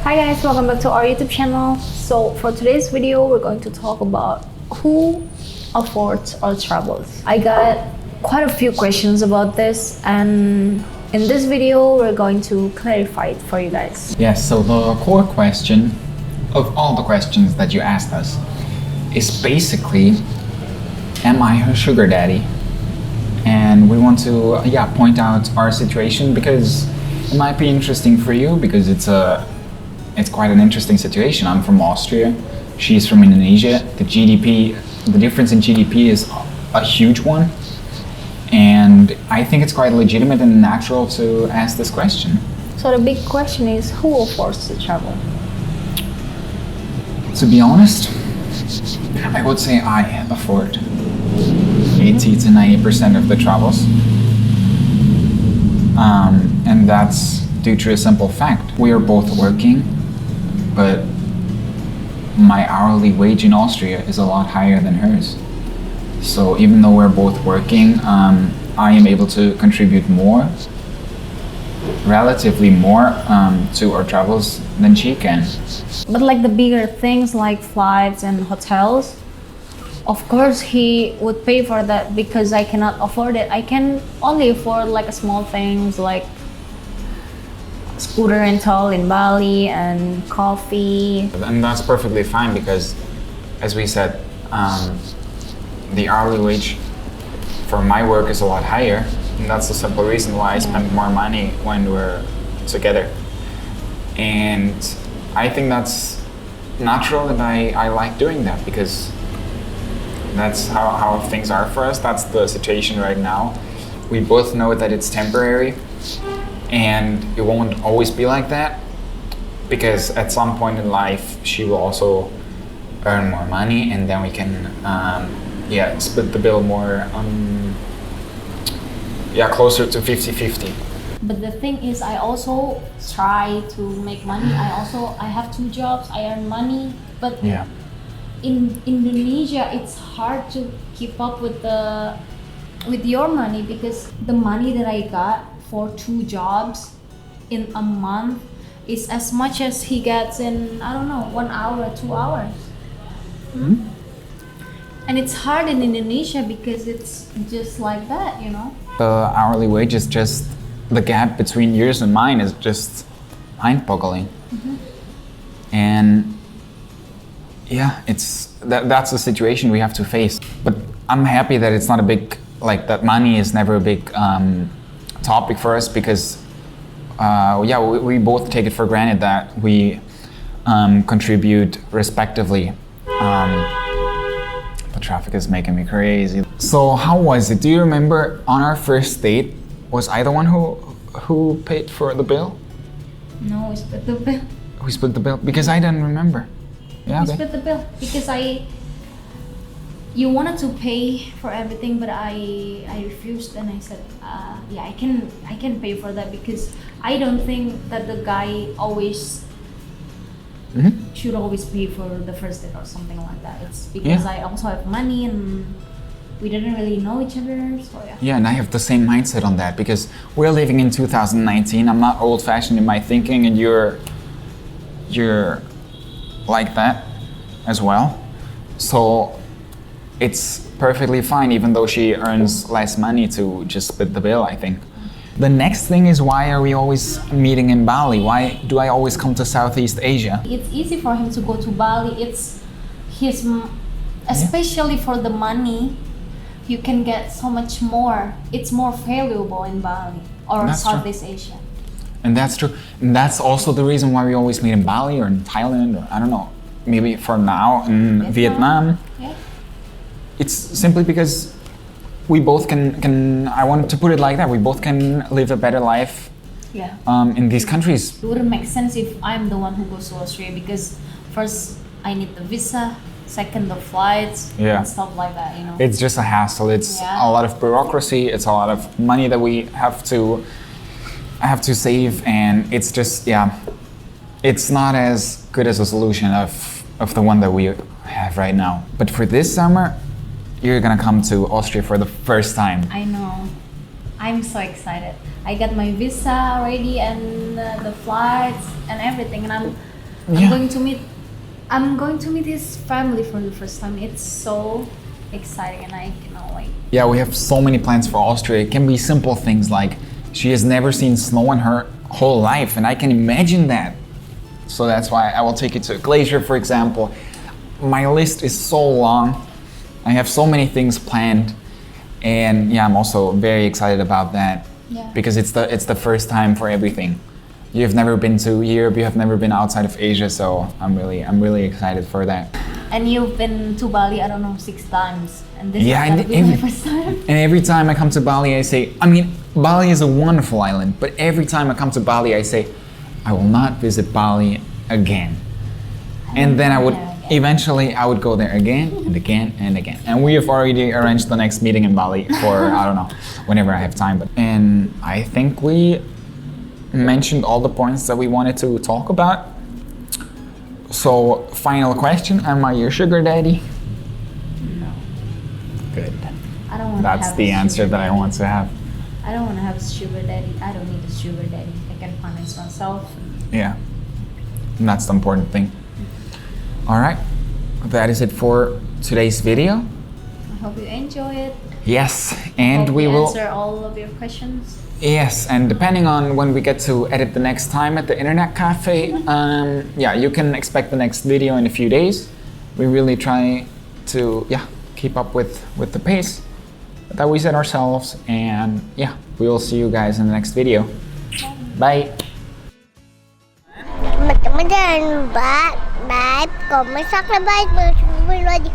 Hi guys, welcome back to our YouTube channel. So for today's video, we're going to talk about who affords our travels. I got quite a few questions about this, and in this video, we're going to clarify it for you guys. Yes, so the core question of all the questions that you asked us is basically, am I her sugar daddy? And we want to point out our situation because it might be interesting for you because it's quite an interesting situation. I'm from Austria, she's from Indonesia. The difference in GDP is a huge one. And I think it's quite legitimate and natural to ask this question. So the big question is, who affords to travel? To be honest, I would say I afford 80 to 90% of the travels. And that's due to a simple fact. We are both working, but my hourly wage in Austria is a lot higher than hers. So even though we're both working, I am able to contribute more, relatively more, to our travels than she can. But like the bigger things like flights and hotels, of course he would pay for that because I cannot afford it. I can only afford like small things like scooter rental in Bali and coffee. And that's perfectly fine because, as we said, the hourly wage for my work is a lot higher, and that's the simple reason why I spend more money when we're together. And I think that's natural, and I like doing that because that's how things are for us. That's the situation right now. We both know that it's temporary, and it won't always be like that because at some point in life she will also earn more money, and then we can split the bill more closer to 50-50. But the thing is, I also try to make money. I have 2 jobs, I earn money, but in Indonesia it's hard to keep up with your money because the money that I got for 2 jobs in a month is as much as he gets in, I don't know, 1 hour, 2 hours. Mm-hmm. And it's hard in Indonesia because it's just like that, you know? The hourly wage is just, the gap between yours and mine is just mind-boggling. Mm-hmm. And that's the situation we have to face. But I'm happy that it's not a big, that money is never a big topic for us because we both take it for granted that we contribute respectively. The traffic is making me crazy. So how was it? Do you remember on our first date, was I the one who paid for the bill? No, we split the bill. We split the bill? Because I didn't remember. Yeah, we split the bill because you wanted to pay for everything, but I refused, and I said, I can pay for that because I don't think that the guy always should always pay for the first date or something like that. It's because I also have money and we didn't really know each other, so Yeah, and I have the same mindset on that because we're living in 2019. I'm not old-fashioned in my thinking, and you're like that as well. So it's perfectly fine, even though she earns less money, to just split the bill, I think. The next thing is, why are we always meeting in Bali? Why do I always come to Southeast Asia? It's easy for him to go to Bali. It's his, especially for the money, you can get so much more. It's more valuable in Bali or Southeast Asia. And that's true. And that's also the reason why we always meet in Bali or in Thailand, or I don't know, maybe for now in Vietnam. Yeah. It's simply because we both can, I wanted to put it like that, we both can live a better life in these countries. It wouldn't make sense if I'm the one who goes to Austria because first I need the visa, second the flights and stuff like that, you know. It's just a hassle. It's a lot of bureaucracy. It's a lot of money that we have to save, and it's just it's not as good as a solution of the one that we have right now. But for this summer, you're gonna come to Austria for the first time. I know. I'm so excited. I got my visa already and the flights and everything, and Yeah. I'm going to meet his family for the first time. It's so exciting, and I cannot wait. Yeah, we have so many plans for Austria. It can be simple things like she has never seen snow in her whole life, and I can imagine that. So that's why I will take you to a glacier, for example. My list is so long. I have so many things planned, and yeah, I'm also very excited about that. Yeah. Because it's the first time for everything. You have never been to Europe, you have never been outside of Asia, so I'm really excited for that. And you've been to Bali, I don't know, 6 times, and this Yeah, is gonna and be my first time. And every time I come to Bali, I say, I mean, Bali is a wonderful island, but every time I come to Bali, I say, I will not visit Bali again. And then I would eventually go there again and again and again. And we have already arranged the next meeting in Bali for I don't know, whenever I have time. And I think we mentioned all the points that we wanted to talk about. So, final question, am I your sugar daddy? No. Good. I don't want to That's have the a answer sugar that I daddy. want to have. I don't want to have a sugar daddy. I don't need a sugar daddy. I can finance myself. Yeah. And that's the important thing. All right. That is it for today's video. I hope you enjoy it. Yes, and Hope we will answer all of your questions. Yes, and depending on when we get to edit the next time at the internet cafe, yeah, you can expect the next video in a few days. We really try to keep up with the pace that we set ourselves, and yeah, we will see you guys in the next video. Bye. Teman-teman jangan lupa like, komen, subscribe, berlangganan di